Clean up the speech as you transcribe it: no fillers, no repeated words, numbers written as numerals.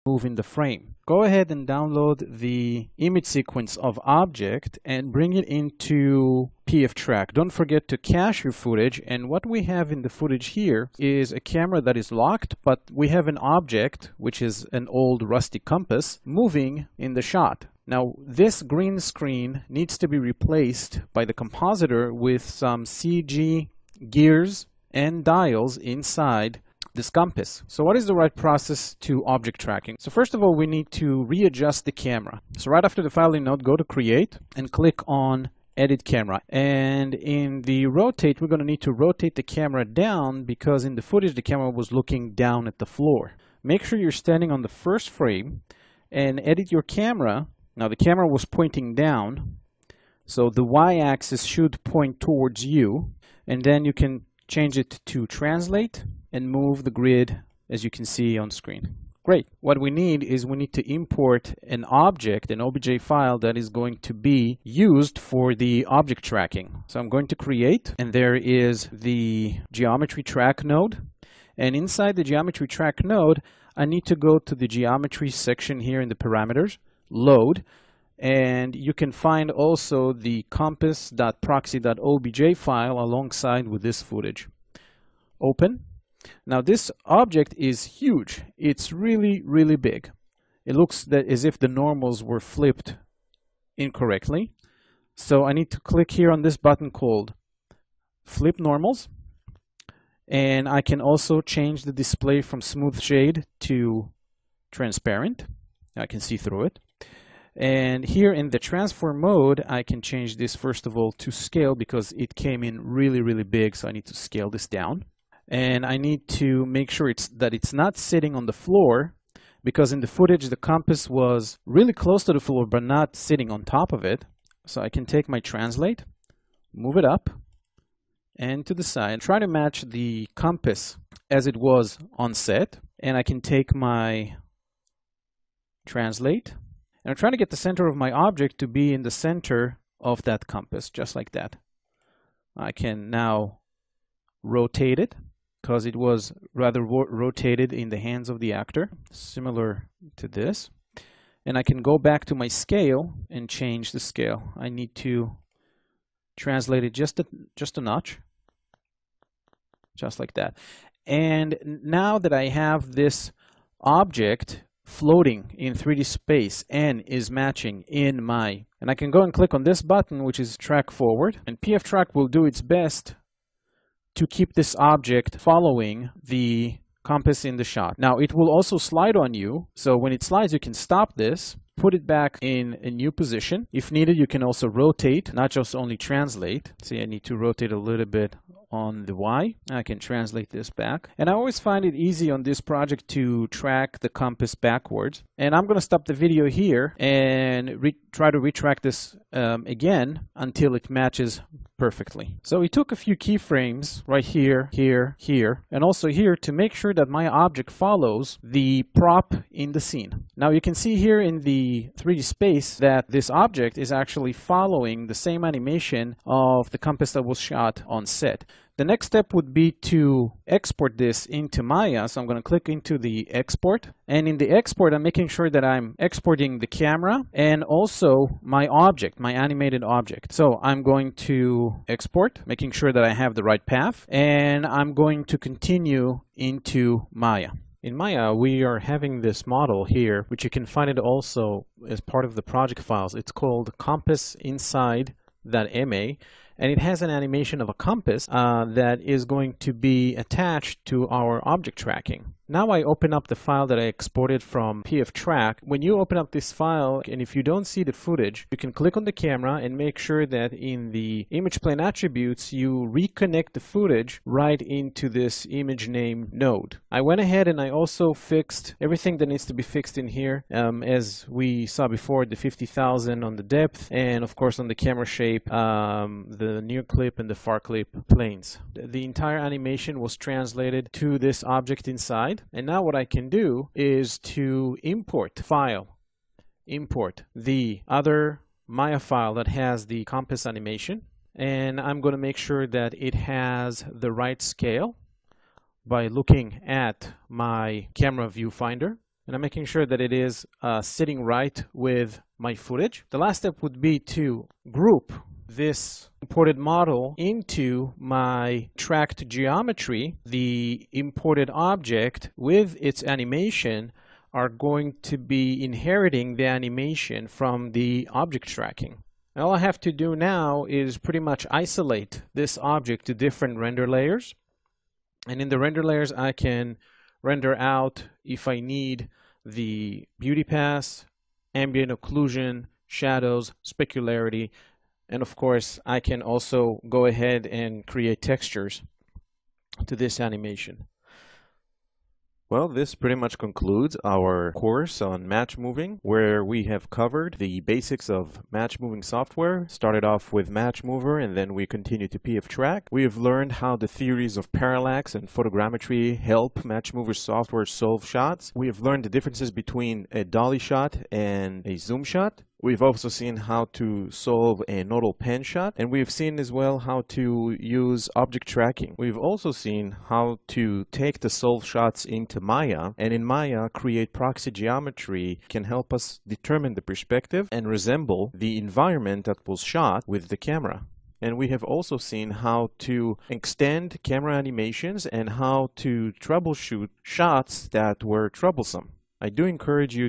move in the frame. Go ahead and download the image sequence of object and bring it into PFTrack. Don't forget to cache your footage, and what we have in the footage here is a camera that is locked, but we have an object, which is an old rusty compass, moving in the shot. Now, this green screen needs to be replaced by the compositor with some CG gears and dials inside this compass. So what is the right process to object tracking? So first of all, we need to readjust the camera. So right after the filing node, go to Create and click on Edit Camera. And in the Rotate, we're going to need to rotate the camera down because in the footage, the camera was looking down at the floor. Make sure you're standing on the first frame and edit your camera. Now the camera was pointing down, so the y-axis should point towards you, and then you can change it to translate and move the grid as you can see on screen. Great. What we need is we need to import an object, an OBJ file that is going to be used for the object tracking. So I'm going to create, and there is the geometry track node. And inside the geometry track node, I need to go to the geometry section here in the parameters, load, and you can find also the compass.proxy.obj file alongside with this footage. Open. Now this object is huge. It's really, really big. It looks as if the normals were flipped incorrectly. So I need to click here on this button called Flip Normals. And I can also change the display from smooth shade to transparent. I can see through it. And here in the transform mode, I can change this first of all to scale because it came in really, really big. So I need to scale this down. And I need to make sure that it's not sitting on the floor, because in the footage the compass was really close to the floor but not sitting on top of it. So I can take my translate, move it up and to the side, try to match the compass as it was on set. And I can take my translate, and I'm trying to get the center of my object to be in the center of that compass, just like that. I can now rotate it, because it was rather rotated in the hands of the actor, similar to this. And I can go back to my scale and change the scale. I need to translate it just a notch, just like that. And now that I have this object floating in 3D space and is matching in my, and I can go and click on this button, which is track forward, and PFTrack will do its best to keep this object following the compass in the shot. Now it will also slide on you, so when it slides you can stop this, put it back in a new position. If needed, you can also rotate, not just only translate. See, I need to rotate a little bit on the Y. I can translate this back. And I always find it easy on this project to track the compass backwards. And I'm going to stop the video here and try to retrack this again until it matches perfectly. So we took a few keyframes right here, here, here, and also here to make sure that my object follows the prop in the scene. Now you can see here in the 3D space that this object is actually following the same animation of the compass that was shot on set. The next step would be to export this into Maya. So I'm going to click into the export. And in the export, I'm making sure that I'm exporting the camera and also my object, my animated object. So I'm going to export, making sure that I have the right path. And I'm going to continue into Maya. In Maya, we are having this model here, which you can find it also as part of the project files. It's called compass inside.ma. And it has an animation of a compass that is going to be attached to our object tracking. Now I open up the file that I exported from PFTrack. When you open up this file, and if you don't see the footage, you can click on the camera and make sure that in the image plane attributes, you reconnect the footage right into this image name node. I went ahead and I also fixed everything that needs to be fixed in here. As we saw before, the 50,000 on the depth, and of course on the camera shape, the near clip and the far clip planes. The entire animation was translated to this object inside. And now what I can do is to import the other Maya file that has the compass animation. And I'm going to make sure that it has the right scale by looking at my camera viewfinder. and I'm making sure that it is sitting right with my footage. The last step would be to group this imported model into my tracked geometry. The imported object with its animation are going to be inheriting the animation from the object tracking. And all I have to do now is pretty much isolate this object to different render layers. And in the render layers, I can render out, if I need, the beauty pass, ambient occlusion, shadows, specularity, and of course, I can also go ahead and create textures to this animation. Well, this pretty much concludes our course on match moving, where we have covered the basics of match moving software. Started off with Match Mover, and then we continued to PF Track. We have learned how the theories of parallax and photogrammetry help Match Mover software solve shots. We have learned the differences between a dolly shot and a zoom shot. We've also seen how to solve a nodal pen shot, and we've seen as well how to use object tracking. We've also seen how to take the solved shots into Maya, and in Maya create proxy geometry can help us determine the perspective and resemble the environment that was shot with the camera. And we have also seen how to extend camera animations and how to troubleshoot shots that were troublesome. I do encourage you